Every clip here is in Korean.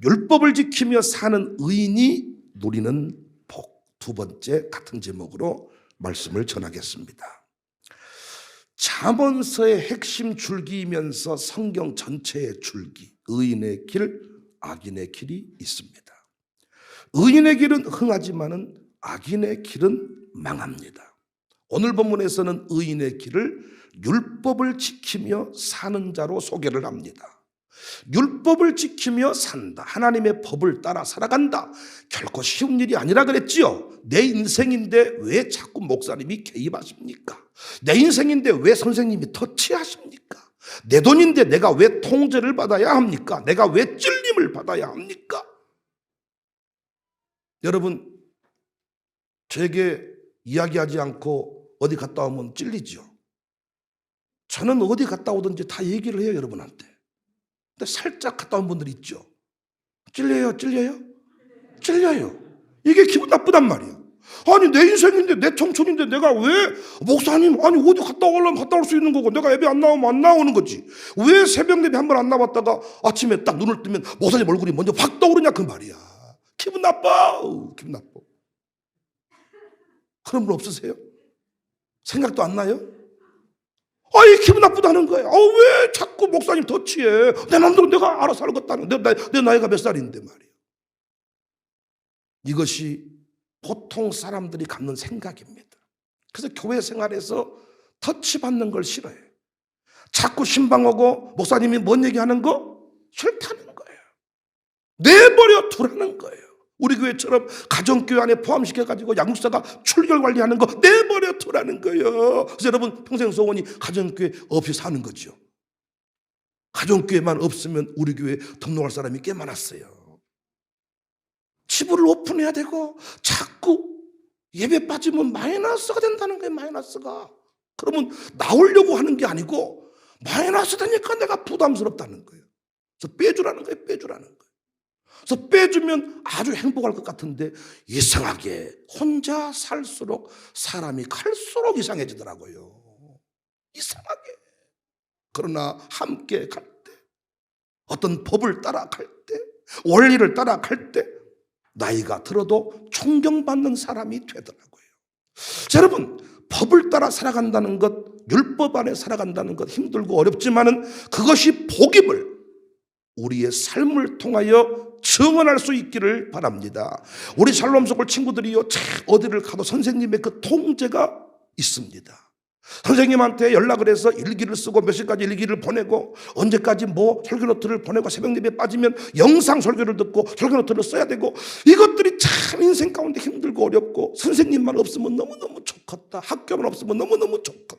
율법을 지키며 사는 의인이 누리는 복. 두 번째 같은 제목으로 말씀을 전하겠습니다. 잠언서의 핵심 줄기이면서 성경 전체의 줄기, 의인의 길, 악인의 길이 있습니다. 의인의 길은 흥하지만은 악인의 길은 망합니다. 오늘 본문에서는 의인의 길을 율법을 지키며 사는 자로 소개를 합니다. 율법을 지키며 산다. 하나님의 법을 따라 살아간다. 결코 쉬운 일이 아니라 그랬지요. 내 인생인데 왜 자꾸 목사님이 개입하십니까? 내 인생인데 왜 선생님이 터치하십니까? 내 돈인데 내가 왜 통제를 받아야 합니까? 내가 왜 찔림을 받아야 합니까? 여러분, 저에게 이야기하지 않고 어디 갔다 오면 찔리죠. 저는 어디 갔다 오든지 다 얘기를 해요, 여러분한테. 근데 살짝 갔다 온 분들이 있죠. 찔려요? 이게 기분 나쁘단 말이에요. 아니, 내 인생인데, 내 청춘인데 내가 왜, 목사님, 아니 어디 갔다 오려면 갔다 올 수 있는 거고 내가 예배 안 나오면 안 나오는 거지. 왜 새벽 예배 한 번 안 나왔다가 아침에 딱 눈을 뜨면 목사님 얼굴이 먼저 확 떠오르냐 그 말이야. 기분 나빠. 기분 나빠. 그런 분 없으세요? 생각도 안 나요? 아이, 기분 나쁘다는 거예요. 왜 자꾸 목사님 터치해? 내 마음대로 내가 알아서 살겠다는, 내 나이가 몇 살인데 말이에요. 이것이 보통 사람들이 갖는 생각입니다. 그래서 교회 생활에서 터치받는 걸 싫어해요. 자꾸 신방하고 목사님이 뭔 얘기하는 거 싫다는 거예요. 내버려 두라는 거예요. 우리 교회처럼 가정교회 안에 포함시켜가지고 양육사가 출결 관리하는 거 내버려 두라는 거예요. 그래서 여러분 평생 소원이 가정교회 없이 사는 거죠. 가정교회만 없으면 우리 교회에 등록할 사람이 꽤 많았어요. 지부를 오픈해야 되고 자꾸 예배 빠지면 마이너스가 된다는 거예요. 마이너스가. 그러면 나오려고 하는 게 아니고 마이너스 되니까 내가 부담스럽다는 거예요. 그래서 빼주라는 거예요. 그래서 빼주면 아주 행복할 것 같은데 이상하게 혼자 살수록 사람이 갈수록 이상해지더라고요. 이상하게. 그러나 함께 갈 때, 어떤 법을 따라갈 때, 원리를 따라갈 때 나이가 들어도 존경받는 사람이 되더라고요. 자, 여러분, 법을 따라 살아간다는 것, 율법 안에 살아간다는 것 힘들고 어렵지만은 그것이 복임을 우리의 삶을 통하여 증언할 수 있기를 바랍니다. 우리 샬롬 속을 친구들이요, 어디를 가도 선생님의 그 통제가 있습니다. 선생님한테 연락을 해서 일기를 쓰고 몇 시까지 일기를 보내고 언제까지 뭐 설교노트를 보내고 새벽 예배 빠지면 영상 설교를 듣고 설교노트를 써야 되고, 이것들이 참 인생 가운데 힘들고 어렵고 선생님만 없으면 너무너무 좋겠다. 학교만 없으면 너무너무 좋겠다.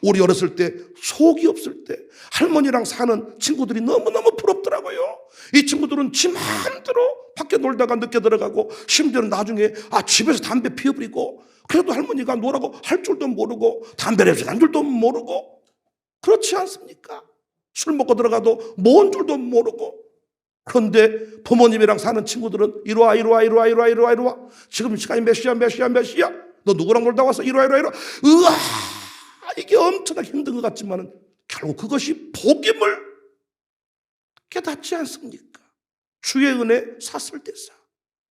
우리 어렸을 때 속이 없을 때 할머니랑 사는 친구들이 너무너무 부럽더라고요. 이 친구들은 지 마음대로 밖에 놀다가 늦게 들어가고 심지어는 나중에 집에서 담배 피워버리고, 그래도 할머니가 뭐라고 할 줄도 모르고 담배를 피우는 줄도 모르고, 그렇지 않습니까? 술 먹고 들어가도 뭔 줄도 모르고. 그런데 부모님이랑 사는 친구들은 이리 와. 지금 시간이 몇 시야? 너 누구랑 놀다 왔어? 이리 와. 으아, 이게 엄청나게 힘든 것 같지만 결국 그것이 복임을 깨닫지 않습니까? 주의 은혜 샀을 때사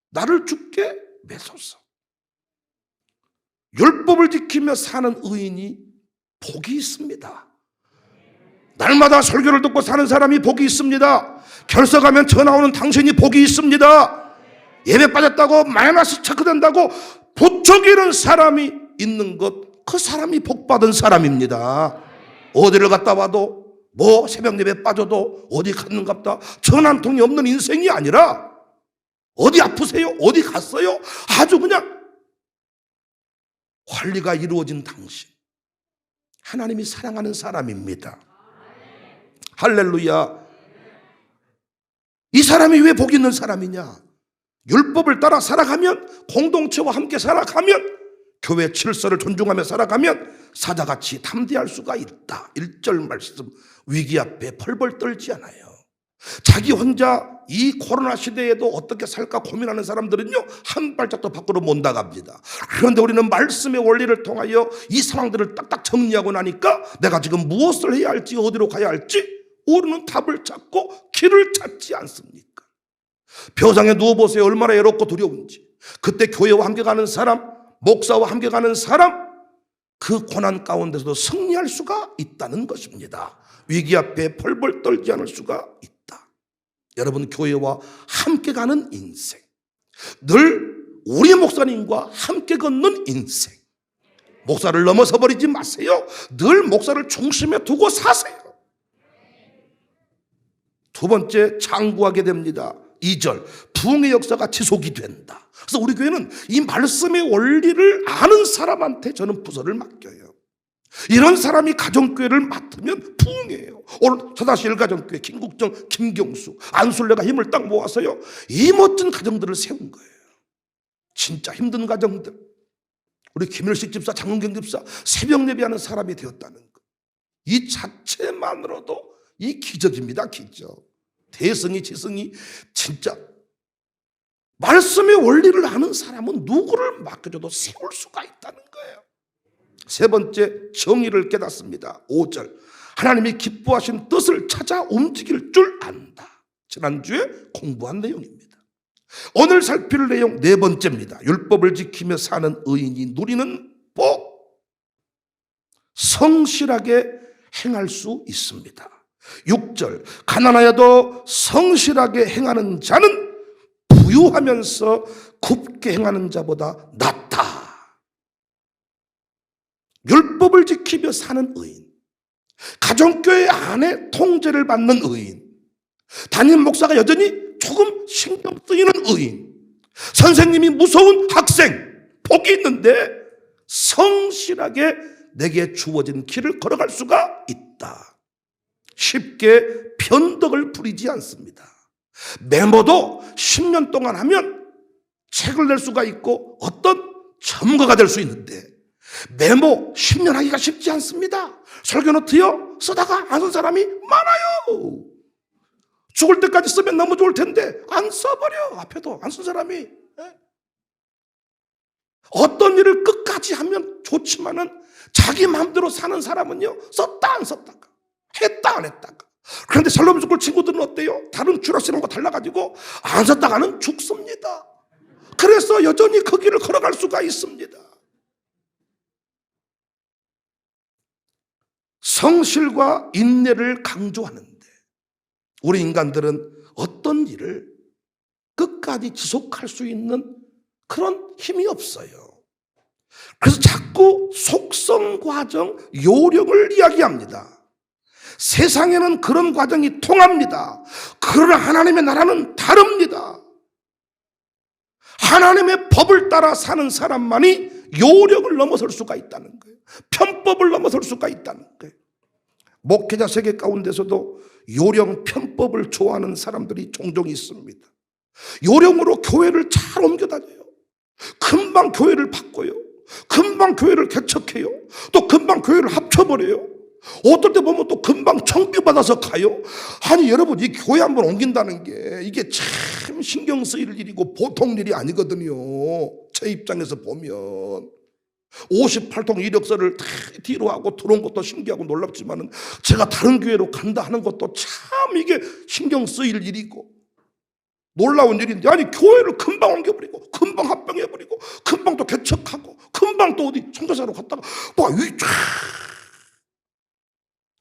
나를 주께 매소서. 율법을 지키며 사는 의인이 복이 있습니다. 날마다 설교를 듣고 사는 사람이 복이 있습니다. 결석하면 전화 오는 당신이 복이 있습니다. 예배 빠졌다고 마이너스 체크된다고 부추기는 사람이 있는 것, 그 사람이 복받은 사람입니다. 어디를 갔다 와도 뭐 새벽 예배 빠져도 어디 갔는갑다 전화 한 통이 없는 인생이 아니라, 어디 아프세요? 어디 갔어요? 아주 그냥 관리가 이루어진 당신, 하나님이 사랑하는 사람입니다. 할렐루야. 이 사람이 왜 복 있는 사람이냐? 율법을 따라 살아가면, 공동체와 함께 살아가면, 교회 질서를 존중하며 살아가면 사자같이 담대할 수가 있다. 1절 말씀, 위기 앞에 벌벌 떨지 않아요. 자기 혼자 이 코로나 시대에도 어떻게 살까 고민하는 사람들은요, 한 발짝도 밖으로 못 나갑니다. 그런데 우리는 말씀의 원리를 통하여 이 상황들을 딱딱 정리하고 나니까 내가 지금 무엇을 해야 할지, 어디로 가야 할지 모르는 답을 찾고 길을 찾지 않습니까? 벼상에 누워보세요. 얼마나 외롭고 두려운지. 그때 교회와 함께 가는 사람, 목사와 함께 가는 사람, 그 고난 가운데서도 승리할 수가 있다는 것입니다. 위기 앞에 펄펄 떨지 않을 수가 있다. 여러분, 교회와 함께 가는 인생, 늘 우리 목사님과 함께 걷는 인생, 목사를 넘어서 버리지 마세요. 늘 목사를 중심에 두고 사세요. 두 번째, 장구하게 됩니다. 2절, 부흥의 역사가 지속이 된다. 그래서 우리 교회는 이 말씀의 원리를 아는 사람한테 저는 부서를 맡겨요. 이런 사람이 가정교회를 맡으면 부흥이에요. 오늘 서다시일 가정교회 김국정, 김경수, 안술래가 힘을 딱 모아서요, 이 멋진 가정들을 세운 거예요. 진짜 힘든 가정들. 우리 김일식 집사, 장문경 집사 새벽 예배하는 사람이 되었다는 것, 이 자체만으로도 이 기적입니다. 기적. 대승이 지승이 진짜 말씀의 원리를 아는 사람은 누구를 맡겨줘도 세울 수가 있다는 거예요. 세 번째, 정의를 깨닫습니다. 5절, 하나님이 기뻐하신 뜻을 찾아 움직일 줄 안다. 지난주에 공부한 내용입니다. 오늘 살필 내용 네 번째입니다. 율법을 지키며 사는 의인이 누리는 복. 성실하게 행할 수 있습니다. 6절, 가난하여도 성실하게 행하는 자는 부유하면서 굽게 행하는 자보다 낫다. 율법을 지키며 사는 의인, 가정교회 안에 통제를 받는 의인, 담임 목사가 여전히 조금 신경 쓰이는 의인, 선생님이 무서운 학생, 복이 있는데 성실하게 내게 주어진 길을 걸어갈 수가 있다. 쉽게 변덕을 부리지 않습니다. 메모도 10년 동안 하면 책을 낼 수가 있고 어떤 전문가가 될 수 있는데, 메모 10년 하기가 쉽지 않습니다. 설교노트요, 쓰다가 안 쓴 사람이 많아요. 죽을 때까지 쓰면 너무 좋을 텐데 안 써버려. 앞에도 안 쓴 사람이. 어떤 일을 끝까지 하면 좋지만은 자기 마음대로 사는 사람은요, 썼다 안 썼다가, 했다 안 했다가. 그런데 샬롬 스쿨 친구들은 어때요? 다른 주라시랑과 달라가지고 안 썼다가는 죽습니다. 그래서 여전히 그 길을 걸어갈 수가 있습니다. 성실과 인내를 강조하는데 우리 인간들은 어떤 일을 끝까지 지속할 수 있는 그런 힘이 없어요. 그래서 자꾸 속성 과정, 요령을 이야기합니다. 세상에는 그런 과정이 통합니다. 그러나 하나님의 나라는 다릅니다. 하나님의 법을 따라 사는 사람만이 요령을 넘어설 수가 있다는 거예요. 편법을 넘어설 수가 있다는 거예요. 목회자 세계 가운데서도 요령, 편법을 좋아하는 사람들이 종종 있습니다. 요령으로 교회를 잘 옮겨다녀요. 금방 교회를 바꿔요. 금방 교회를 개척해요. 또 금방 교회를 합쳐버려요. 어떨 때 보면 또 금방 청비받아서 가요. 아니 여러분, 이 교회 한번 옮긴다는 게 이게 참 신경 쓰일 일이고 보통 일이 아니거든요. 제 입장에서 보면 58통 이력서를 다 뒤로 하고 들어온 것도 신기하고 놀랍지만은 제가 다른 교회로 간다 하는 것도 참 이게 신경 쓰일 일이고 놀라운 일인데, 아니 교회를 금방 옮겨버리고 금방 합병해버리고 금방 또 개척하고 금방 또 어디 선교사로 갔다가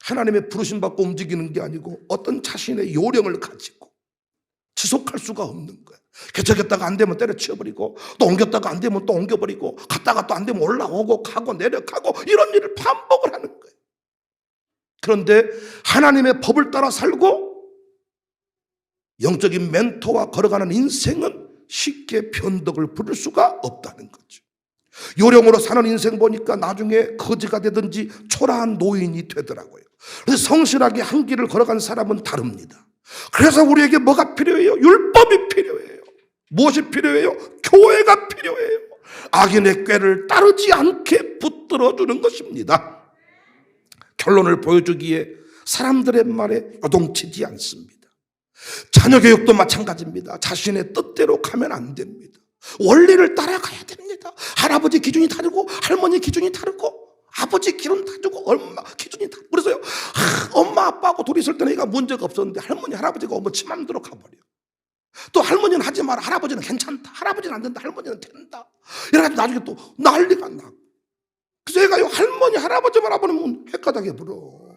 하나님의 부르심 받고 움직이는 게 아니고 어떤 자신의 요령을 가지고 지속할 수가 없는 거예요. 개척했다가 안 되면 때려치워버리고 또 옮겼다가 안 되면 또 옮겨버리고 갔다가 또 안 되면 올라오고 가고 내려가고 이런 일을 반복을 하는 거예요. 그런데 하나님의 법을 따라 살고 영적인 멘토와 걸어가는 인생은 쉽게 변덕을 부릴 수가 없다는 거죠. 요령으로 사는 인생 보니까 나중에 거지가 되든지 초라한 노인이 되더라고요. 그래서 성실하게 한 길을 걸어간 사람은 다릅니다. 그래서 우리에게 뭐가 필요해요? 율법이 필요해요. 무엇이 필요해요? 교회가 필요해요. 악인의 꾀를 따르지 않게 붙들어주는 것입니다. 결론을 보여주기에 사람들의 말에 요동치지 않습니다. 자녀 교육도 마찬가지입니다. 자신의 뜻대로 가면 안 됩니다. 원리를 따라가야 됩니다. 할아버지 기준이 다르고 할머니 기준이 다르고 아버지 기준 다르고 엄마 기준이 다르고. 그래서요, 엄마 아빠하고 둘이 있을 때는 얘가 문제가 없었는데 할머니 할아버지가 어머 지 맘대로 가버려. 또 할머니는 하지 마라. 할아버지는 괜찮다. 할아버지는 안 된다. 할머니는 된다. 이래가지고 나중에 또 난리가 나. 그래서 얘가 할머니, 할아버지만 알아보면 헷가닥해 불어.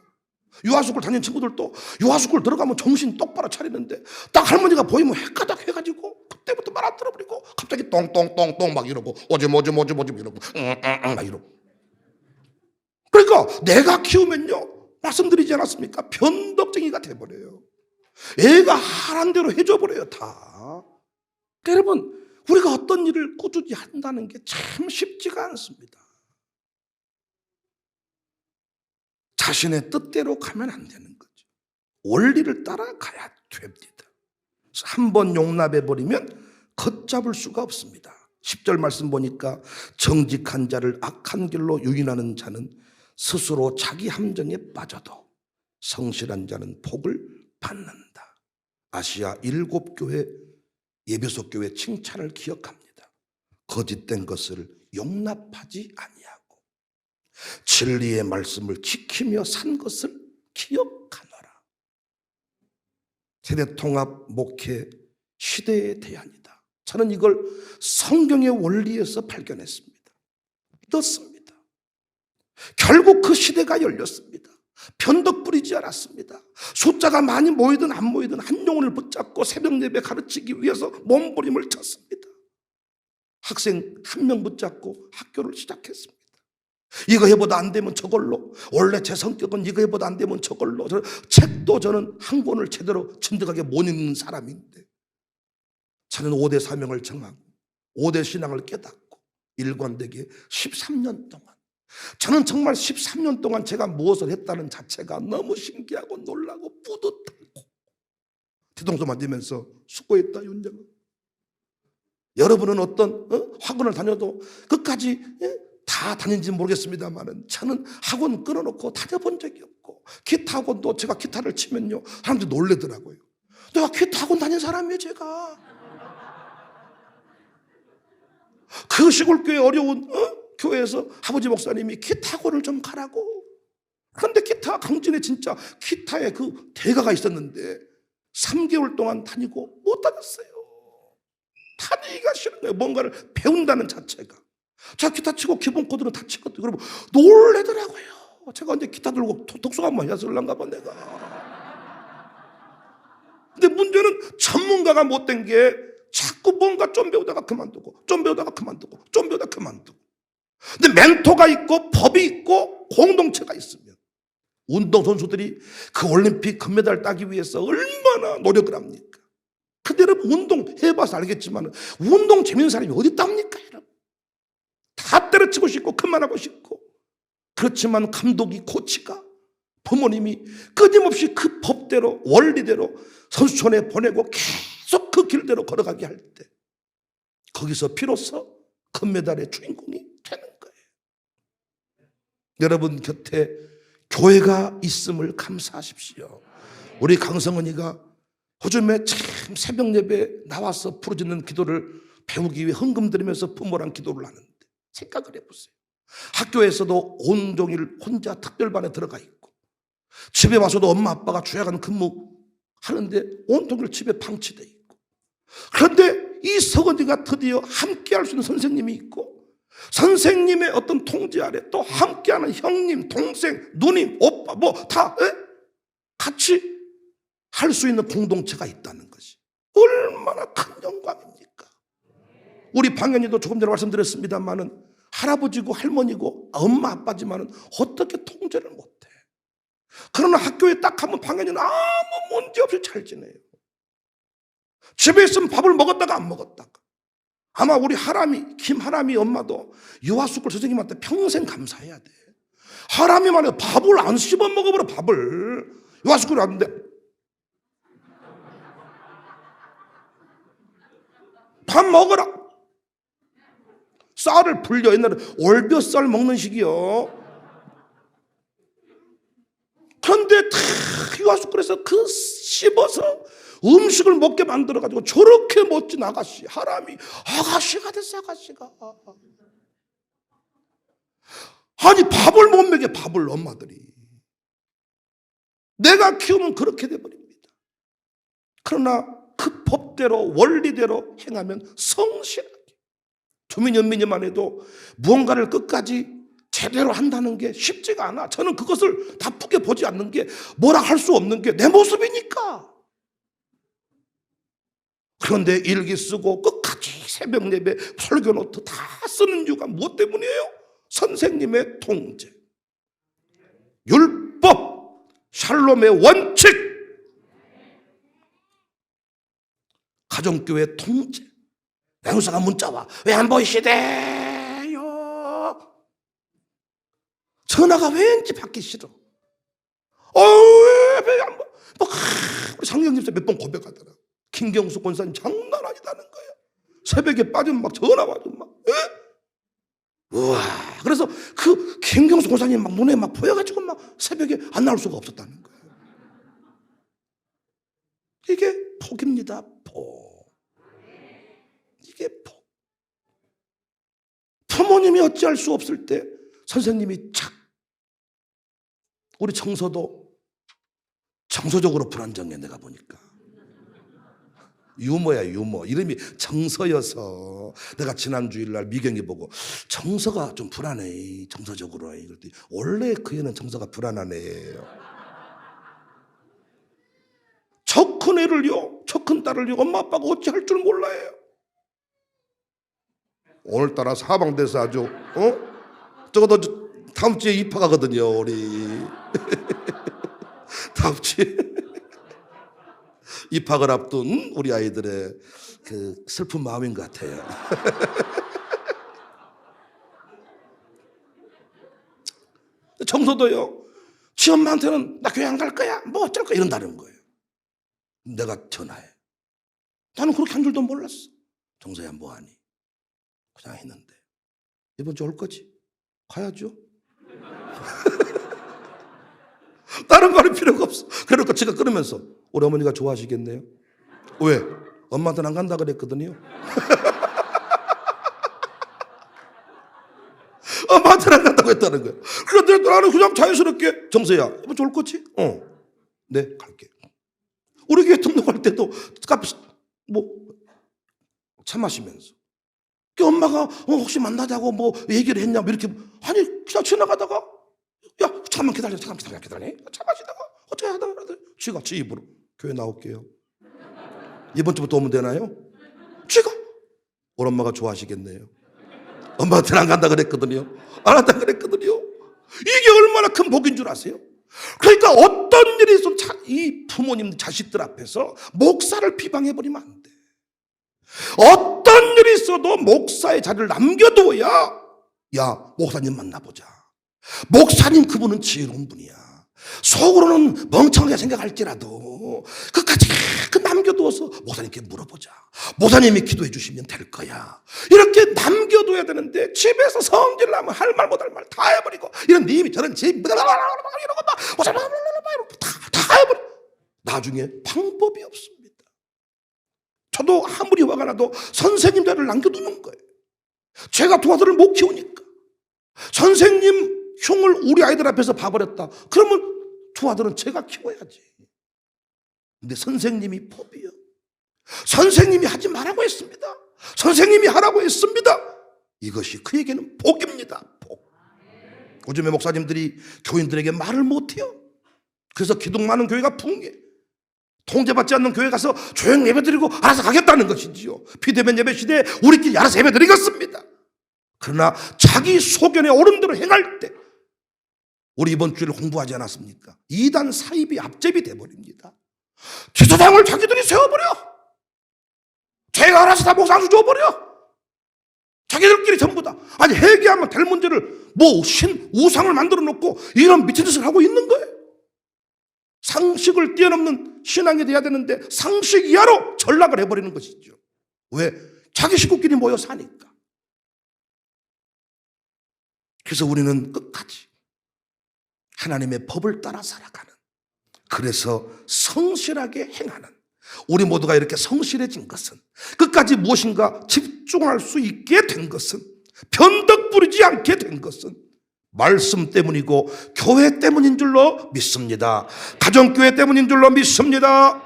유아스쿨 다니는 친구들도 유아스쿨 들어가면 정신 똑바로 차리는데 딱 할머니가 보이면 헷가닥 해가지고 그때부터 말 안 들어버리고 갑자기 똥똥똥똥 막 이러고 오줌 이러고 막 이러고. 그러니까 내가 키우면요, 말씀드리지 않았습니까? 변덕쟁이가 돼버려요. 애가 하란 대로 해줘버려요 다. 그러니까 여러분, 우리가 어떤 일을 꾸준히 한다는 게 참 쉽지가 않습니다. 자신의 뜻대로 가면 안 되는 거죠. 원리를 따라가야 됩니다. 한번 용납해버리면 걷잡을 수가 없습니다. 10절 말씀 보니까 정직한 자를 악한 길로 유인하는 자는 스스로 자기 함정에 빠져도 성실한 자는 복을 받는다. 아시아 7교회 예배소 교회 칭찬을 기억합니다. 거짓된 것을 용납하지 아니하고 진리의 말씀을 지키며 산 것을 기억하노라. 세대통합 목회 시대의 대안이다. 저는 이걸 성경의 원리에서 발견했습니다. 믿었습니다. 결국 그 시대가 열렸습니다. 변덕 부리지 않았습니다. 숫자가 많이 모이든 안 모이든 한 영혼을 붙잡고 새벽 예배 가르치기 위해서 몸부림을 쳤습니다. 학생 한 명 붙잡고 학교를 시작했습니다. 이거 해보다 안 되면 저걸로, 원래 제 성격은 이거 해보다 안 되면 저걸로. 책도 저는 한 권을 제대로 진득하게 못 읽는 사람인데 저는 5대 사명을 정하고 5대 신앙을 깨닫고 일관되게 13년 동안, 저는 정말 13년 동안 제가 무엇을 했다는 자체가 너무 신기하고 놀라고 뿌듯하고 뒤통수 맞으면서 수고했다 윤정아. 여러분은 어떤 학원을 다녀도 끝까지 다 다닌지 모르겠습니다만은 저는 학원 끊어놓고 다녀본 적이 없고, 기타 학원도 제가 기타를 치면요 사람들이 놀래더라고요. 내가 기타 학원 다닌 사람이에요 제가. 그 시골교회 어려운 교회에서 아버지 목사님이 기타 학원을 좀 가라고. 그런데 기타 강진에 진짜 기타에 그 대가가 있었는데 3개월 동안 다니고 못 다녔어요. 다니기가 싫은 거예요. 뭔가를 배운다는 자체가. 제가 기타 치고 기본 코드는 다 치거든요. 그러면 놀래더라고요. 제가 언제 기타 들고 독서관 많이 했을란가 봐 내가. 근데 문제는 전문가가 못 된 게 자꾸 뭔가 좀 배우다가 그만두고 좀 배우다가 그만두고 좀 배우다가 그만두고. 근데 멘토가 있고 법이 있고 공동체가 있으면 운동선수들이 그 올림픽 금메달 따기 위해서 얼마나 노력을 합니까? 근데 여러분 운동 해봐서 알겠지만 운동 재밌는 사람이 어디 있답니까 여러분? 다 때려치고 싶고 그만하고 싶고. 그렇지만 감독이, 코치가, 부모님이 끊임없이 그 법대로 원리대로 선수촌에 보내고 계속 그 길대로 걸어가게 할 때 거기서 비로소 금메달의 주인공이 되는 거예요. 여러분 곁에 교회가 있음을 감사하십시오. 우리 강성은이가 요즘에 참 새벽 예배 나와서 부르짖는 기도를 배우기 위해 헌금 드리면서 부모랑 기도를 하는데 생각을 해보세요. 학교에서도 온종일 혼자 특별반에 들어가 있고 집에 와서도 엄마 아빠가 주야간 근무하는데 온종일 집에 방치돼 있고, 그런데 이 서건이가 드디어 함께할 수 있는 선생님이 있고 선생님의 어떤 통제 아래 또 함께하는 형님, 동생, 누님, 오빠 뭐 다 같이 할 수 있는 공동체가 있다는 것이 얼마나 큰 영광입니까? 우리 방연이도 조금 전에 말씀드렸습니다만은 할아버지고 할머니고 엄마 아빠지만은 어떻게 통제를 못해. 그러나 학교에 딱 가면 방연이는 아무 문제 없이 잘 지내요. 집에 있으면 밥을 먹었다가 안 먹었다가. 아마 우리 김하람이 엄마도 유아스쿨 선생님한테 평생 감사해야 돼. 하람이만 해도 밥을 안 씹어 먹어버려. 밥을 유아스쿨에 왔는데 밥 먹어라. 쌀을 불려. 옛날에 올벼쌀 먹는 시기요. 그런데 다 유아스쿨에서 그 씹어서 음식을 먹게 만들어가지고 저렇게 멋진 아가씨, 하람이 아가씨가 됐어. 아가씨가. 아니 밥을 못 먹여. 밥을 엄마들이. 내가 키우면 그렇게 돼버립니다. 그러나 그 법대로 원리대로 행하면 성실하게. 주민연민이만 해도 무언가를 끝까지 제대로 한다는 게 쉽지가 않아. 저는 그것을 나쁘게 보지 않는 게, 뭐라 할 수 없는 게 내 모습이니까. 그런데 일기 쓰고 끝까지 새벽 예배, 설교 노트 다 쓰는 이유가 무엇 때문이에요? 선생님의 통제, 율법, 샬롬의 원칙, 가정교회 통제. 양육사가 문자 와. 왜 안 보이시대요? 전화가 왠지 받기 싫어. 왜 안 보? 우리 상경집사 몇 번 고백하더라. 김경수 권사님 장난 아니다는 거야. 새벽에 빠지면 막 전화 와도 막. 우와. 그래서 그 김경수 권사님 막 눈에 막 보여가지고 막 새벽에 안 나올 수가 없었다는 거예요. 이게 복입니다. 복. 이게 복. 부모님이 어찌할 수 없을 때 선생님이 착. 우리 정서도 정서적으로 불안정해. 내가 보니까 유머야, 유머. 이름이 정서여서 내가 지난 주일날 미경이 보고 정서가 좀 불안해. 정서적으로. 그랬더니 원래 그 애는 정서가 불안한 애예요. 저 큰 애를요, 저 큰 딸을요, 엄마 아빠가 어찌할 줄 몰라요. 오늘따라 사방돼서 아주 저것도 다음 주에 입학하거든요, 우리. 다음 주에 입학을 앞둔 우리 아이들의 그 슬픈 마음인 것 같아요. 정서도요, 지 엄마한테는 나 교회 안 갈 거야, 뭐 어쩔 거야, 이런다는 거예요. 내가 전화해. 나는 그렇게 한 줄도 몰랐어. 정서야 뭐하니? 그냥 했는데 이번 주 올 거지? 가야죠. 다른 거 할 필요가 없어. 그러니까 제가 끊으면서 우리 어머니가 좋아하시겠네요. 왜? 엄마한테는 안 간다 그랬거든요. 엄마한테는 안 간다고 했다는 거야. 그런데 나는 그냥 자연스럽게 정서야 이번 주 올 거지? 네, 갈게. 우리 교회 등록할 때도 카페 차 마시면서 엄마가 혹시 만나자고 뭐 얘기를 했냐 뭐 이렇게. 아니 그냥 지나가다가 야 잠깐만 기다려, 차 마시다가 어떻게 하다가 쥐가 지 입으로 교회 나올게요. 이번 주부터 오면 되나요? 쥐가 우리 엄마가 좋아하시겠네요. 엄마한테는 안 간다 그랬거든요. 안 한다 그랬거든요. 이게 얼마나 큰 복인 줄 아세요? 그러니까 어떤 일이 있어도 이 부모님 자식들 앞에서 목사를 비방해버리면 안 돼. 어떤 일이 있어도 목사의 자리를 남겨둬야, 야 목사님 만나보자. 목사님 그분은 지혜로운 분이야. 속으로는 멍청하게 생각할지라도 끝까지 남겨두어서 목사님께 물어보자. 목사님이 기도해 주시면 될 거야. 이렇게 남겨둬야 되는데 집에서 성질 나면 할 말 못할 말 다 해버리고 이런 님이 저런 집 이런 거 다 해버려. 나중에 방법이 없습니다. 저도 아무리 화가 나도 선생님 자리를 남겨두는 거예요. 제가 두 아들을 못 키우니까. 선생님 흉을 우리 아이들 앞에서 봐버렸다. 그러면 두 아들은 제가 키워야지. 근데 선생님이 법이요. 선생님이 하지 말라고 했습니다. 선생님이 하라고 했습니다. 이것이 그에게는 복입니다. 복. 요즘에 목사님들이 교인들에게 말을 못해요. 그래서 기둥 많은 교회가 붕괴. 통제받지 않는 교회 가서 조용 예배드리고 알아서 가겠다는 것이지요. 비대면 예배 시대에 우리끼리 알아서 예배드리겠습니다. 그러나 자기 소견에 옳은 대로 행할 때, 우리 이번 주일 공부하지 않았습니까? 2단 사입이 앞제비 돼버립니다. 지도장을 자기들이 세워버려. 제가 알아서 다 목상수 줘버려. 자기들끼리 전부 다. 아니 회개하면 될 문제를 우상을 만들어 놓고 이런 미친 짓을 하고 있는 거예요. 상식을 뛰어넘는 신앙이 돼야 되는데 상식 이하로 전락을 해버리는 것이죠. 왜? 자기 식구끼리 모여 사니까. 그래서 우리는 끝까지 하나님의 법을 따라 살아가는, 그래서 성실하게 행하는, 우리 모두가 이렇게 성실해진 것은, 끝까지 무엇인가 집중할 수 있게 된 것은, 변덕 부리지 않게 된 것은 말씀 때문이고 교회 때문인 줄로 믿습니다. 가정교회 때문인 줄로 믿습니다.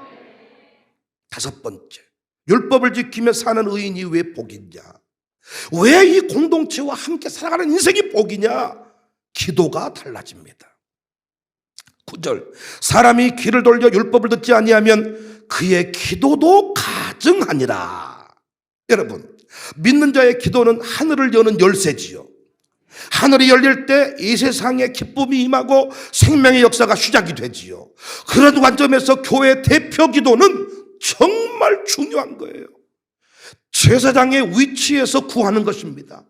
5번째, 율법을 지키며 사는 의인이 왜 복이냐? 왜 이 공동체와 함께 살아가는 인생이 복이냐? 기도가 달라집니다. 9절, 사람이 귀를 돌려 율법을 듣지 아니하면 그의 기도도 가증하니라. 여러분, 믿는 자의 기도는 하늘을 여는 열쇠지요. 하늘이 열릴 때 이 세상에 기쁨이 임하고 생명의 역사가 시작이 되지요. 그런 관점에서 교회 대표 기도는 정말 중요한 거예요. 제사장의 위치에서 구하는 것입니다.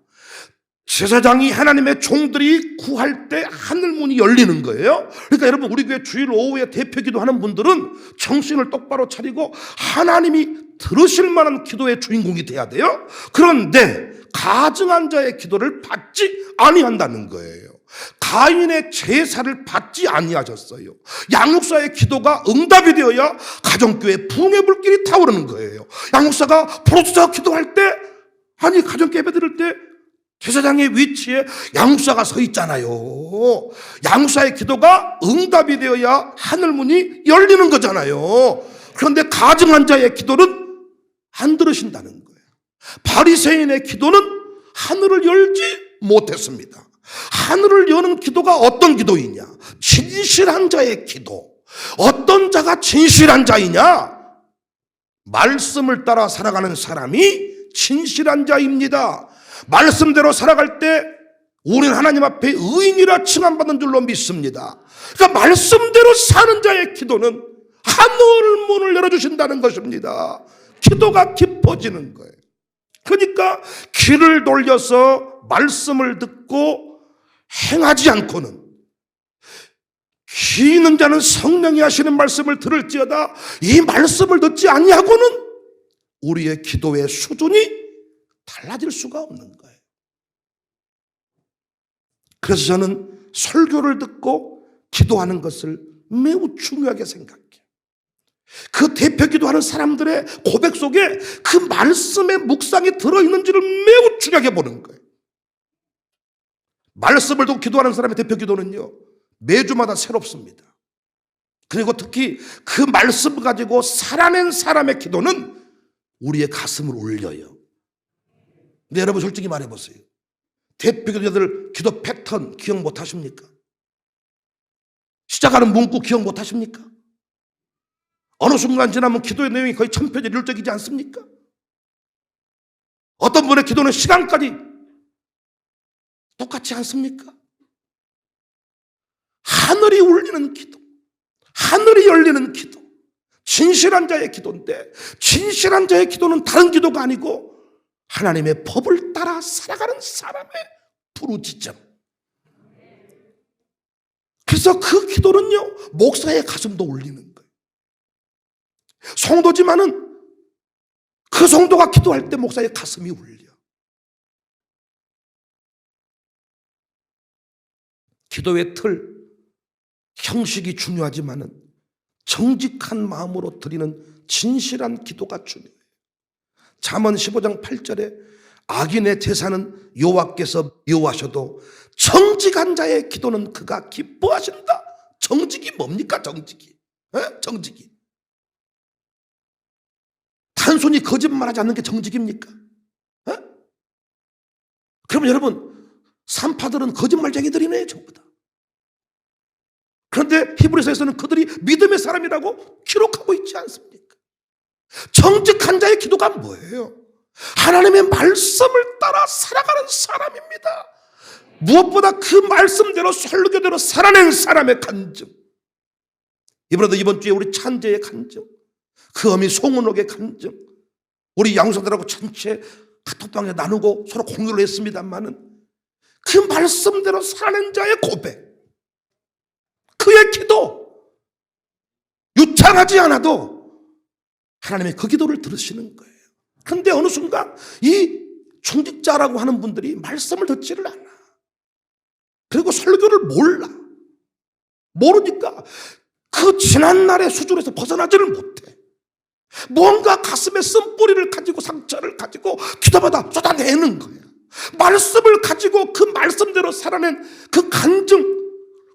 제사장이 하나님의 종들이 구할 때 하늘문이 열리는 거예요. 그러니까 여러분, 우리 교회 주일 오후에 대표 기도하는 분들은 정신을 똑바로 차리고 하나님이 들으실 만한 기도의 주인공이 돼야 돼요. 그런데 가증한 자의 기도를 받지 아니한다는 거예요. 가인의 제사를 받지 아니하셨어요. 양육사의 기도가 응답이 되어야 가정교회 붕의 불길이 타오르는 거예요. 양육사가 프로스자 기도할 때, 아니 가정교회 예배 드릴 때 제사장의 위치에 양육사가 서 있잖아요. 양육사의 기도가 응답이 되어야 하늘문이 열리는 거잖아요. 그런데 가증한 자의 기도는 안 들으신다는 거예요. 바리새인의 기도는 하늘을 열지 못했습니다. 하늘을 여는 기도가 어떤 기도이냐? 진실한 자의 기도. 어떤 자가 진실한 자이냐? 말씀을 따라 살아가는 사람이 진실한 자입니다. 말씀대로 살아갈 때 우리는 하나님 앞에 의인이라 칭함받는 줄로 믿습니다. 그러니까 말씀대로 사는 자의 기도는 하늘 문을 열어주신다는 것입니다. 기도가 깊어지는 거예요. 그러니까 귀를 돌려서 말씀을 듣고 행하지 않고는, 귀 있는 자는 성령이 하시는 말씀을 들을지어다 이 말씀을 듣지 아니하고는 우리의 기도의 수준이 달라질 수가 없는 거예요. 그래서 저는 설교를 듣고 기도하는 것을 매우 중요하게 생각해요. 그 대표 기도하는 사람들의 고백 속에 그 말씀의 묵상이 들어있는지를 매우 중요하게 보는 거예요. 말씀을 듣고 기도하는 사람의 대표 기도는요, 매주마다 새롭습니다. 그리고 특히 그 말씀을 가지고 살아낸 사람의 기도는 우리의 가슴을 울려요. 근데 여러분 솔직히 말해보세요. 대표 기도자들 기도 패턴 기억 못하십니까? 시작하는 문구 기억 못하십니까? 어느 순간 지나면 기도의 내용이 거의 천편일률적이지 않습니까? 어떤 분의 기도는 시간까지 똑같지 않습니까? 하늘이 울리는 기도, 하늘이 열리는 기도, 진실한 자의 기도인데, 진실한 자의 기도는 다른 기도가 아니고 하나님의 법을 따라 살아가는 사람의 부르짖음. 그래서 그 기도는요, 목사의 가슴도 울리는 거예요. 성도지만은 그 성도가 기도할 때 목사의 가슴이 울려. 기도의 틀, 형식이 중요하지만은 정직한 마음으로 드리는 진실한 기도가 중요해요. 잠언 15장 8절에 악인의 제사는 여호와께서 미워하셔도 정직한 자의 기도는 그가 기뻐하신다. 정직이 뭡니까? 정직이. 정직이. 단순히 거짓말하지 않는 게 정직입니까? 그러면 여러분, 산파들은 거짓말쟁이들이네, 전부 다. 그런데 히브리서에서는 그들이 믿음의 사람이라고 기록하고 있지 않습니까? 정직한 자의 기도가 뭐예요? 하나님의 말씀을 따라 살아가는 사람입니다. 무엇보다 그 말씀대로 설교대로 살아낸 사람의 간증. 이번 주에 우리 찬재의 간증, 그 어미 송은옥의 간증, 우리 양수들하고 전체 카톡방에 나누고 서로 공유를 했습니다만은 그 말씀대로 살아낸 자의 고백, 그의 기도, 유창하지 않아도 하나님의 그 기도를 들으시는 거예요. 그런데 어느 순간 이 중직자라고 하는 분들이 말씀을 듣지를 않아. 그리고 설교를 몰라. 모르니까 그 지난날의 수준에서 벗어나지를 못해. 뭔가 가슴에 쓴뿌리를 가지고 상처를 가지고 기도마다 쏟아내는 거예요. 말씀을 가지고 그 말씀대로 살아낸 그 간증.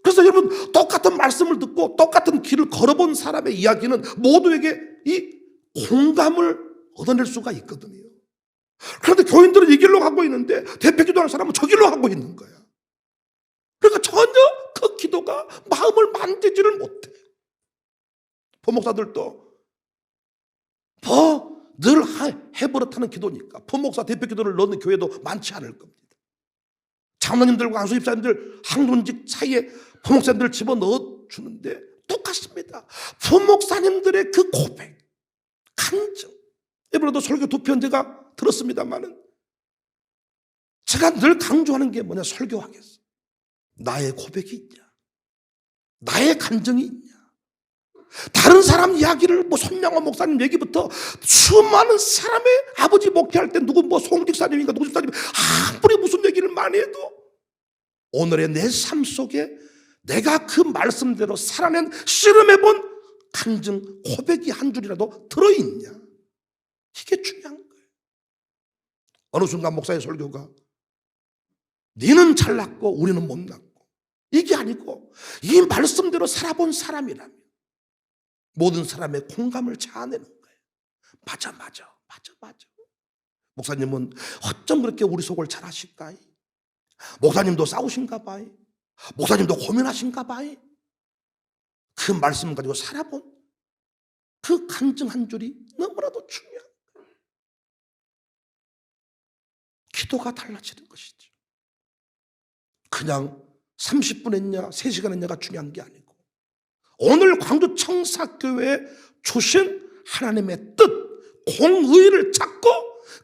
그래서 여러분, 똑같은 말씀을 듣고 똑같은 길을 걸어본 사람의 이야기는 모두에게 이 공감을 얻어낼 수가 있거든요. 그런데 교인들은 이 길로 가고 있는데 대표 기도하는 사람은 저 길로 가고 있는 거야. 그러니까 전혀 그 기도가 마음을 만지지를 못해. 부목사들도 늘 해버릇하는 기도니까 부목사 대표 기도를 넣는 교회도 많지 않을 겁니다. 장로님들과 안수집사님들 항론직 사이에 부목사님들 집어넣어 주는데 똑같습니다. 부목사님들의 그 고백, 간증. 이번에도 설교 2편 제가 들었습니다만은 제가 늘 강조하는 게 뭐냐, 설교하겠어. 나의 고백이 있냐? 나의 간증이 있냐? 다른 사람 이야기를 손양호 목사님 얘기부터 수많은 사람의 아버지 목회할 때 누구 송직사님인가 누구 집사님 아무리 무슨 얘기를 많이 해도 오늘의 내 삶 속에 내가 그 말씀대로 살아낸 씨름해본 간증 고백이 한 줄이라도 들어있냐, 이게 중요한 거예요. 어느 순간 목사의 설교가 니는 잘났고 우리는 못났고 이게 아니고 이 말씀대로 살아본 사람이라면 모든 사람의 공감을 자아내는 거예요. 맞아. 목사님은 어쩜 그렇게 우리 속을 잘 아실까? 목사님도 싸우신가 봐. 목사님도 고민하신가 봐. 그 말씀 가지고 살아본 그 간증 한 줄이 너무나도 중요한 거예요. 기도가 달라지는 것이죠. 그냥 30분 했냐 3시간 했냐가 중요한 게 아니고 오늘 광주 청사교회에 주신 하나님의 뜻, 공의를 찾고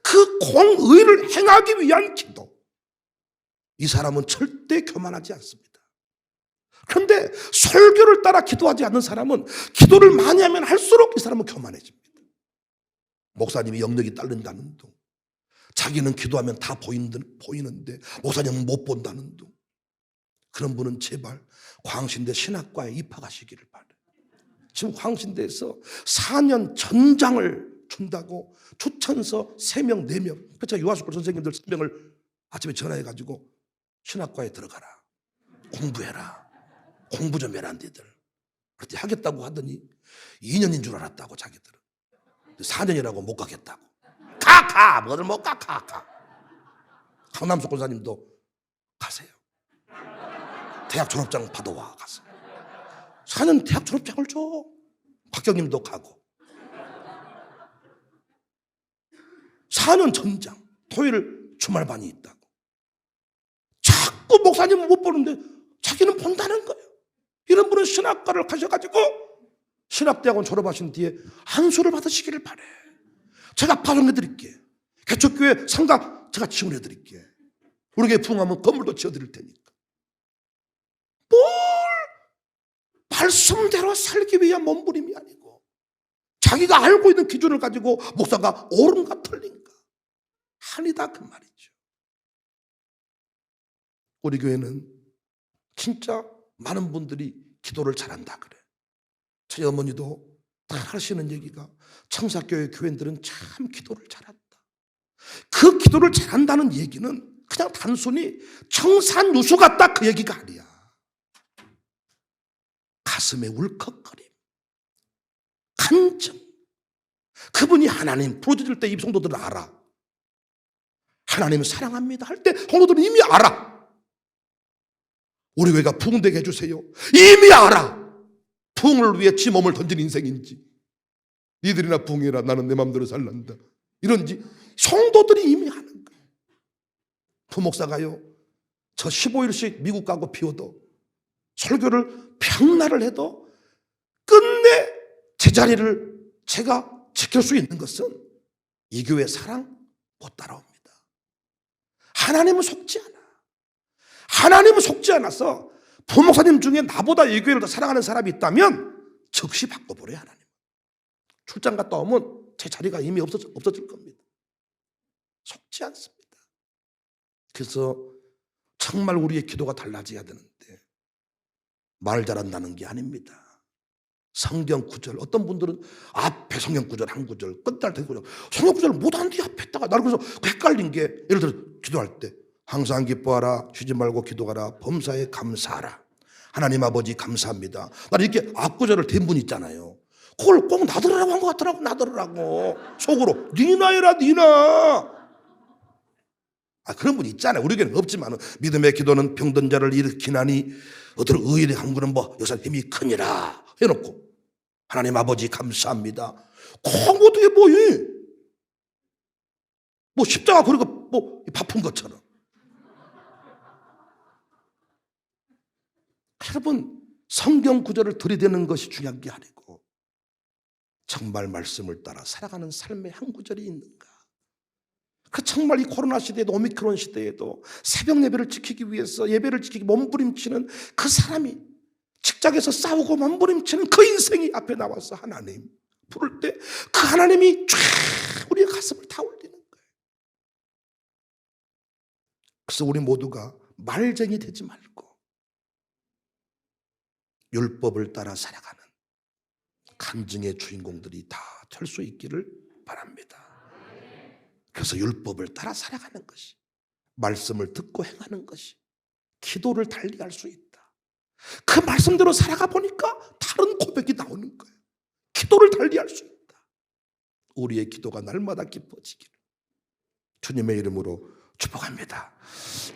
그 공의를 행하기 위한 기도. 이 사람은 절대 교만하지 않습니다. 그런데 설교를 따라 기도하지 않는 사람은 기도를 많이 하면 할수록 이 사람은 교만해집니다. 목사님이 영역이 딸린다는 둥, 자기는 기도하면 다 보이는데 목사님은 못 본다는 둥. 그런 분은 제발 광신대 신학과에 입학하시기를 바라요. 지금 광신대에서 4년 전장을 준다고 추천서 3명, 4명, 그렇죠. 유아스쿨 선생님들 3명을 아침에 전화해가지고 신학과에 들어가라, 공부해라, 공부 좀 해라 니들. 그렇게 하겠다고 하더니 2년인 줄 알았다고 자기들은. 4년이라고 못 가겠다고. 가! 뭐들 못 가. 강남석 권사님도 가세요. 대학 졸업장 받아와 가서. 4년 대학 졸업장을 줘. 박경님도 가고. 4년 전장, 토요일 주말반이 있다고. 자꾸 목사님은 못 보는데 자기는 본다는 거예요. 이런 분은 신학과를 가셔가지고 신학대학원 졸업하신 뒤에 안수를 받으시기를 바래. 제가 파송해드릴게. 개척교회 상가 제가 지원해드릴게. 우리 교회 부흥하면 건물도 지어드릴 테니까. 뭘 말씀대로 살기 위한 몸부림이 아니고 자기가 알고 있는 기준을 가지고 목사가 옳은가 틀린가 아니다 그 말이죠. 우리 교회는 진짜 많은 분들이 기도를 잘한다 그래. 저희 어머니도 다 하시는 얘기가 청사교회 교인들은 참 기도를 잘한다. 그 기도를 잘한다는 얘기는 그냥 단순히 청산유수 같다 그 얘기가 아니야. 가슴에 울컥거림, 간증. 그분이 하나님 부르짖을 때 이 성도들은 알아. 하나님 사랑합니다 할 때 성도들은 이미 알아. 우리 교회가 부흥되게 해주세요. 이미 알아. 부흥을 위해 지 몸을 던진 인생인지 니들이나 부흥해라 나는 내 맘대로 살란다 이런지 성도들이 이미 하는 거예요. 부목사가요 저 15일씩 미국 가고 비워도 설교를 평날을 해도 끝내 제자리를 제가 지킬 수 있는 것은 이 교회 사랑 못 따라옵니다. 하나님은 속지 않아. 하나님은 속지 않아서 부목사님 중에 나보다 이 교회를 더 사랑하는 사람이 있다면 즉시 바꿔버려요. 하나님 출장 갔다 오면 제 자리가 이미 없어질 겁니다. 속지 않습니다. 그래서 정말 우리의 기도가 달라져야 되는데 말 잘한다는 게 아닙니다. 성경 구절 어떤 분들은 앞에 성경 구절 한 구절 끝날 때 구절 성경 구절을 못한 뒤에 앞에다가 나를 그래서 헷갈린 게 예를 들어 기도할 때 항상 기뻐하라 쉬지 말고 기도하라 범사에 감사하라 하나님 아버지 감사합니다. 나는 이렇게 앞구절을 댄 분 있잖아요. 그걸 꼭 나들으라고 한 것 같더라고. 나들으라고 속으로 니나해라 니나. 그런 분 있잖아요. 우리에게는 없지만 믿음의 기도는 병든 자를 일으키나니 어떤 의인의 간구는 뭐 여기서 힘이 크니라 해놓고 하나님 아버지 감사합니다. 꼭 어떻게 뭐 십자가 그리고 뭐 바쁜 것처럼. 여러분 성경 구절을 들이대는 것이 중요한 게 아니고 정말 말씀을 따라 살아가는 삶의 한 구절이 있는가. 정말 이 코로나 시대에도 오미크론 시대에도 새벽 예배를 지키기 위해서 예배를 지키기 몸부림치는 그 사람이 직장에서 싸우고 몸부림치는 그 인생이 앞에 나와서 하나님 부를 때 그 하나님이 쫙 우리의 가슴을 다 올리는 거예요. 그래서 우리 모두가 말쟁이 되지 말고 율법을 따라 살아가는 간증의 주인공들이 다 될 수 있기를 바랍니다. 그래서 율법을 따라 살아가는 것이, 말씀을 듣고 행하는 것이 기도를 달리할 수 있다. 그 말씀대로 살아가 보니까 다른 고백이 나오는 거예요. 기도를 달리할 수 있다. 우리의 기도가 날마다 깊어지기를 주님의 이름으로 축복합니다.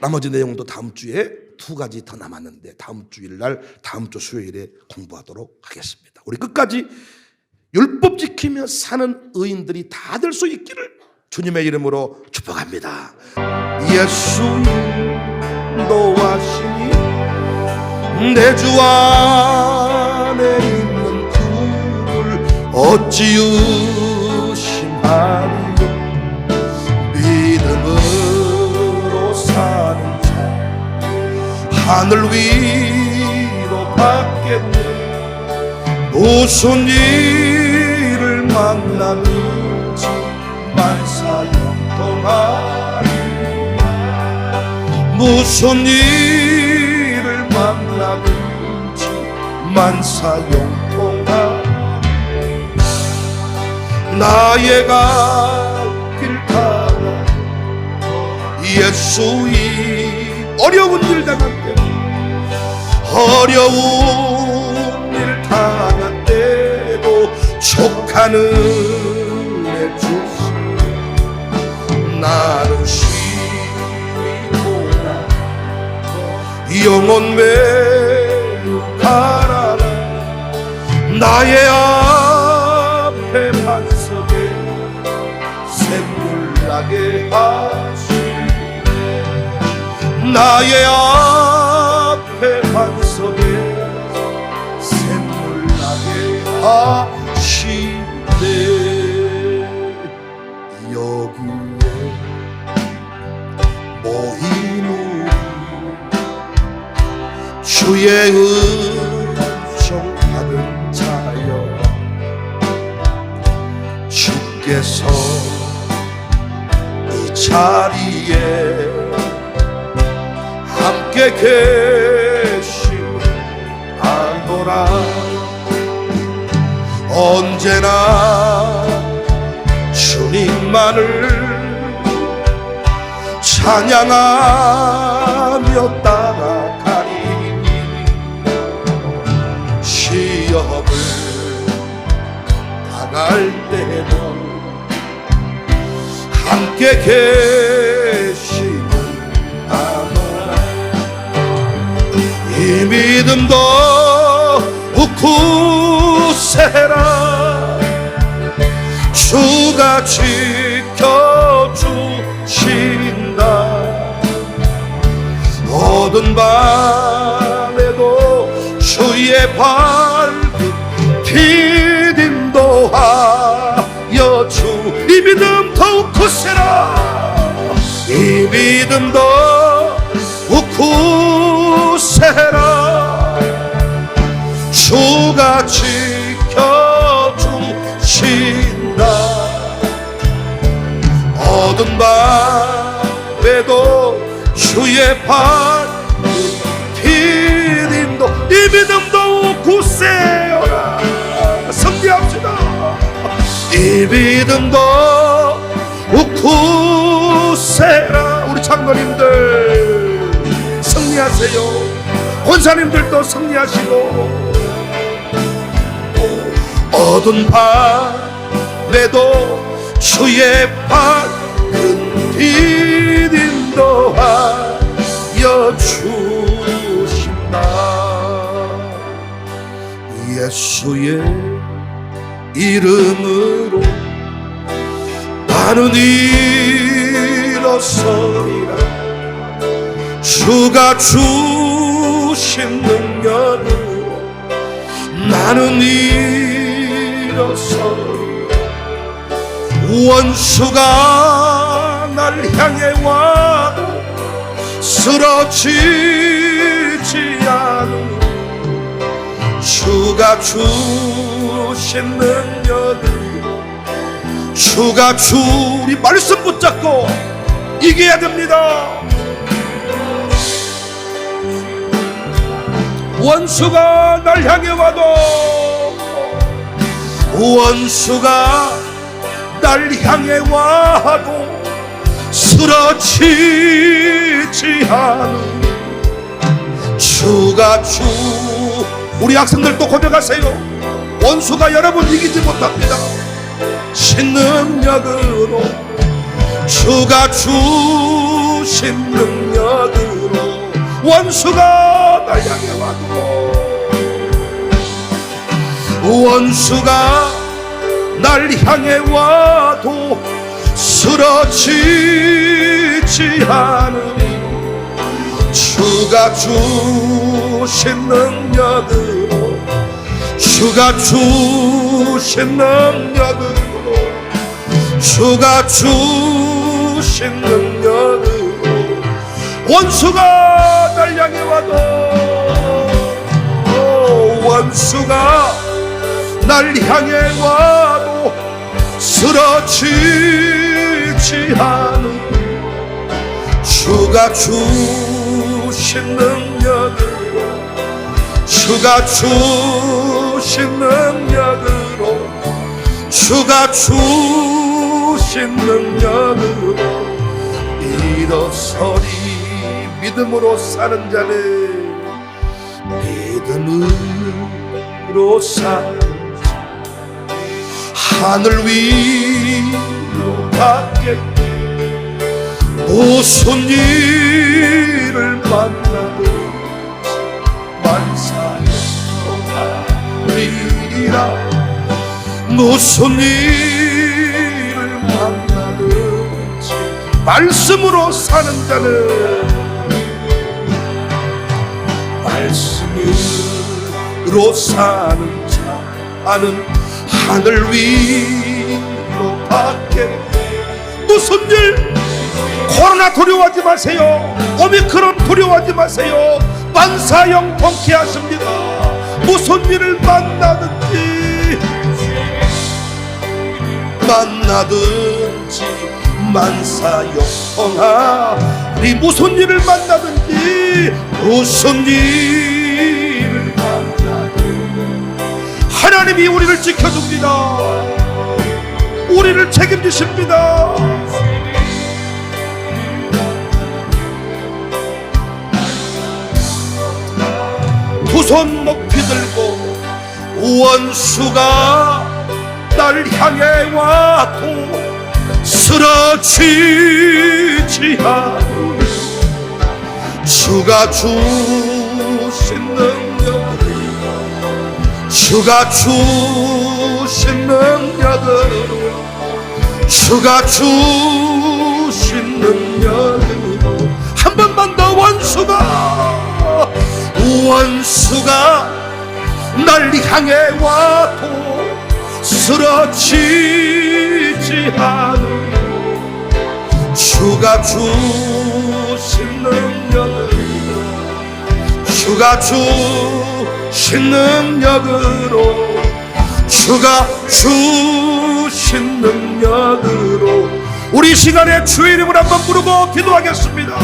나머지 내용도 다음 주에 2가지 더 남았는데 다음 주일날 다음 주 수요일에 공부하도록 하겠습니다. 우리 끝까지 율법 지키며 사는 의인들이 다 될 수 있기를 주님의 이름으로 축복합니다. 예수 인도하시니 내 주 안에 있는 그를 어찌 의심하리요. 믿음으로 사는 자 하늘 위로 받겠네. 무슨 일을 만나든지 만사형통하리. 무슨 일을 만나든지 만사형통하리. 나의 갈 길 따라 예수의 어려운 일 당할 때 어려운 일 당할 때도 족한 은혜 주시. 나는 쉬고나 영혼 매우 가라라. 나의 앞에 반석에 샘물 나게 하시네. 나의 앞에 반석에 샘물 나게 하시네. 여기에 모인 우리 주의 은총 받은 자여, 주께서 이 자리에 함께 계심을 알노라. 언제나 주님만을 찬양하며 따라가리니 시험을 당할 때도 함께 계심을 아노라. 이 믿음도 굳세라. 주가 지켜주신다. 어두운 밤에도 주의 발길 디딤도하여 주. 이 믿음 더욱 굳세라. 이 믿음도 굳세라. 주가 지켜주신다. 어두운 밤에도 주의 발길 디딤도. 이 믿음도 굳세어라. 승리합시다. 이 믿음도 굳세라. 우리 장로님들 승리하세요. 권사님들도 승리하시고 어두운 밤에도 주의 밝은 빛 인도하여 주신다. 예수의 이름으로 나는 일어서리라. 주가 주신 능력으로 나는 일어서리라. 원수가 날 향해 와도 쓰러지지 않으니 주가 주신 능력을 주가 우리 말씀 붙잡고 이겨야 됩니다. 원수가 날 향해 와도 원수가 날 향해 와도 쓰러지지 않으니 주가 우리 학생들도 고백하세요. 원수가 여러분 이기지 못합니다. 신능력으로 주가 주신 능력으로 원수가 날 향해 와도 원수가 날 향해 와도 쓰러지지 않으니 주가 주신 능력으로 주가 주신 능력으로 주가 주신 능력으로 원수가 날 향해 와도 원수가 날 향해 와도 쓰러지지 않으니 주가 주신 능력으로 주가 주신 능력으로 주가 주신 능력으로 일어서리. 믿음으로 사는 자는 믿음으로 사는 자 하늘 위로 받겠네. 무슨 일을 만나도 만사형통하리라. 무슨 일을 만나든지 말씀으로 사는 자는 말씀으로 사는 자는 하늘 위로 받겠네. 무슨 일 코로나 두려워하지 마세요. 오미크론 두려워하지 마세요. 만사형통케 하십니다. 무슨 일을 만나든지 만사형통하리. 무슨 일을 만나든지 무슨 일을 만나든지 하나님이 우리를 지켜줍니다. 우리를 책임지십니다. 두 손 높이 들고 원수가 날 향해 와도 쓰러지지 않으니 주가 주신 능력으로 주가 주신 능력으로 주가 주신 능력으로 한 번만 더 원수가 날 향해 와도 쓰러지지 않으니 주가 주신 능력으로 주가 주신 능력으로 주가 주신 능력으로 우리 시간에 주의 이름을 한번 부르고 기도하겠습니다.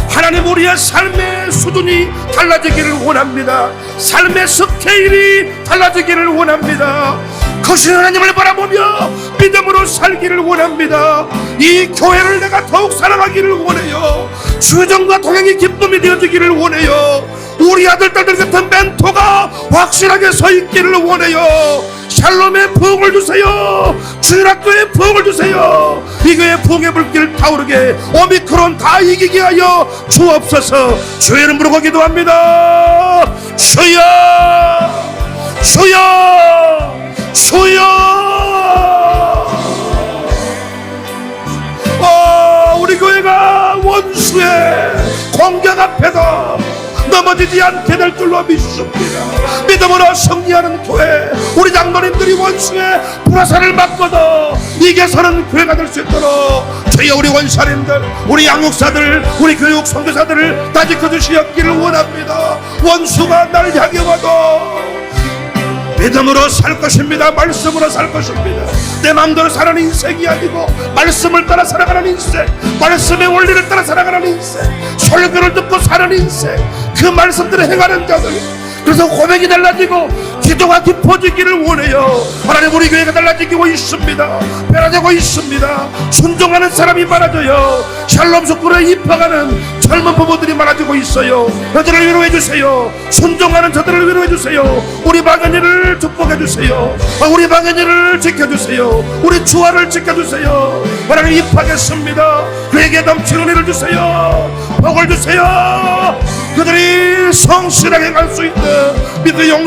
하나님, 우리의 삶의 수준이 달라지기를 원합니다. 삶의 스케일이 달라지기를 원합니다. 거신 하나님을 바라보며 믿음으로 살기를 원합니다. 이 교회를 내가 더욱 사랑하기를 원해요. 주정과 동행이 기쁨이 되어지기를 원해요. 우리 아들 딸들 같은 멘토가 확실하게 서 있기를 원해요. 샬롬의 부흥을 주세요. 주일학교에 부흥을 주세요. 이 교회 부흥의 불길 타오르게 오미크론 다 이기게 하여 주옵소서. 주의 이름으로 기도합니다. 주여, 주여, 주여. 우리 교회가 원수의 공격 앞에도 넘어지지 않게 될 줄로 믿습니다. 믿음으로 승리하는 교회, 우리 장로님들이 원수의 불화살을 맞고도 이겨서는 교회가 될 수 있도록 주여 우리 원사님들, 우리 양육사들, 우리 교육 선교사들을 다 지켜주시옵기를 원합니다. 원수가 날 향해 와도 믿음으로 살 것입니다. 말씀으로 살 것입니다. 내 마음대로 사는 인생이 아니고 말씀을 따라 살아가는 인생, 말씀의 원리를 따라 살아가는 인생, 설교를 듣고 사는 인생, 그 말씀대로 행하는 자들. 그래서 고백이 달라지고 기도가 깊어지기를 원해요. 하나님, 우리 교회가 달라지고 있습니다. 변화되고 있습니다. 순종하는 사람이 많아져요. 샬롬 속구에 입학하는 젊은 부부들이 많아지고 있어요. 저들을 위로해 주세요. 순종하는 저들을 위로해 주세요. 우리 방언이를 축복해 주세요. 우리 방언이를 지켜주세요. 우리 주화를 지켜주세요. 하나님, 입학했습니다. 그에게 넘치는 은혜를 주세요. 복을 주세요. 그들이 성실하게 갈 수 있는 믿음의 용